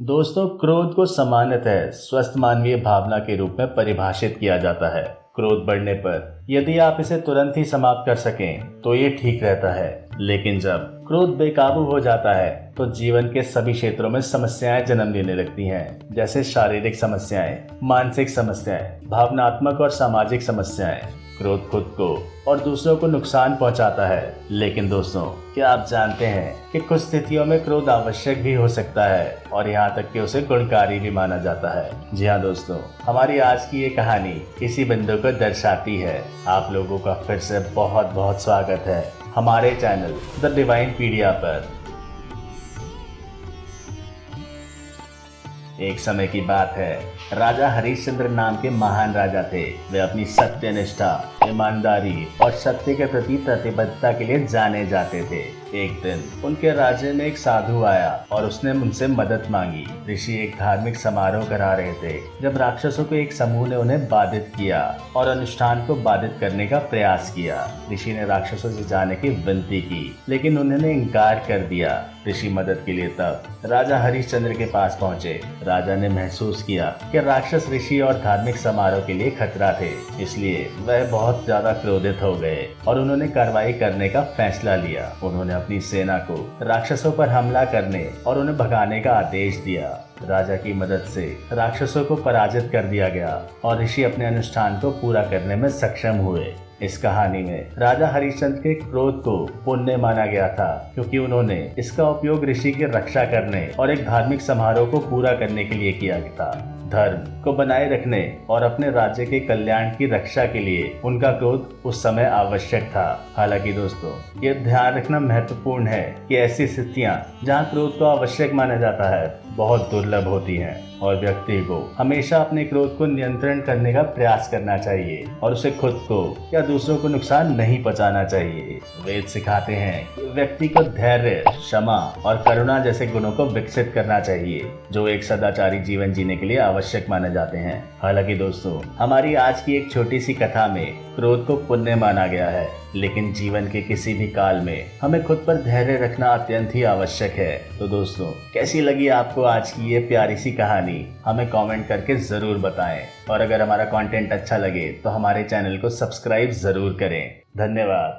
दोस्तों, क्रोध को सामान्यतः स्वस्थ मानवीय भावना के रूप में परिभाषित किया जाता है। क्रोध बढ़ने पर यदि आप इसे तुरंत ही समाप्त कर सकें तो ये ठीक रहता है, लेकिन जब क्रोध बेकाबू हो जाता है तो जीवन के सभी क्षेत्रों में समस्याएं जन्म लेने लगती हैं, जैसे शारीरिक समस्याएं, मानसिक समस्याएं, भावनात्मक और सामाजिक समस्याएं। क्रोध खुद को और दूसरों को नुकसान पहुंचाता है, लेकिन दोस्तों, क्या आप जानते हैं कि कुछ स्थितियों में क्रोध आवश्यक भी हो सकता है और यहाँ तक कि उसे गुणकारी भी माना जाता है। जी हाँ दोस्तों, हमारी आज की ये कहानी इसी बिंदु को दर्शाती है। आप लोगों का फिर से बहुत बहुत स्वागत है हमारे चैनल द डिवाइन पीडिया पर। एक समय की बात है, राजा हरिश्चंद्र नाम के महान राजा थे। वे अपनी सत्यनिष्ठा, ईमानदारी और सत्य के प्रति प्रतिबद्धता के लिए जाने जाते थे। एक दिन उनके राज्य में एक साधु आया और उसने उनसे मदद मांगी। ऋषि एक धार्मिक समारोह करा रहे थे जब राक्षसों के एक समूह ने उन्हें बाधित किया और अनुष्ठान को बाधित करने का प्रयास किया। ऋषि ने राक्षसों से जाने की विनती की, लेकिन उन्होंने इनकार कर दिया। ऋषि मदद के लिए तब राजा हरिश्चंद्र के पास पहुंचे। राजा ने महसूस किया कि राक्षस ऋषि और धार्मिक समारोह के लिए खतरा थे, इसलिए वह बहुत ज्यादा क्रोधित हो गए और उन्होंने कार्रवाई करने का फैसला लिया। उन्होंने अपनी सेना को राक्षसों पर हमला करने और उन्हें भगाने का आदेश दिया। राजा की मदद से राक्षसों को पराजित कर दिया गया और ऋषि अपने अनुष्ठान को पूरा करने में सक्षम हुए। इस कहानी में राजा हरिश्चंद्र के क्रोध को पुण्य माना गया था, क्योंकि उन्होंने इसका उपयोग ऋषि की रक्षा करने और एक धार्मिक समारोह को पूरा करने के लिए किया था। धर्म को बनाए रखने और अपने राज्य के कल्याण की रक्षा के लिए उनका क्रोध उस समय आवश्यक था। हालांकि दोस्तों, ये ध्यान रखना महत्वपूर्ण है कि ऐसी स्थितियां जहां क्रोध को आवश्यक माना जाता है बहुत दुर्लभ होती हैं और व्यक्ति को हमेशा अपने क्रोध को नियंत्रण करने का प्रयास करना चाहिए और उसे खुद को या दूसरों को नुकसान नहीं पहुंचाना चाहिए। वेद सिखाते हैं कि व्यक्ति को धैर्य, क्षमा और करुणा जैसे गुणों को विकसित करना चाहिए, जो एक सदाचारी जीवन जीने के लिए आवश्यक माने जाते हैं। हालांकि दोस्तों, हमारी आज की एक छोटी सी कथा में क्रोध को पुण्य माना गया है, लेकिन जीवन के किसी भी काल में हमें खुद पर धैर्य रखना अत्यंत ही आवश्यक है। तो दोस्तों, कैसी लगी आपको आज की ये प्यारी सी कहानी? हमें कमेंट करके जरूर बताएं और अगर हमारा कंटेंट अच्छा लगे तो हमारे चैनल को सब्सक्राइब जरूर करें। धन्यवाद।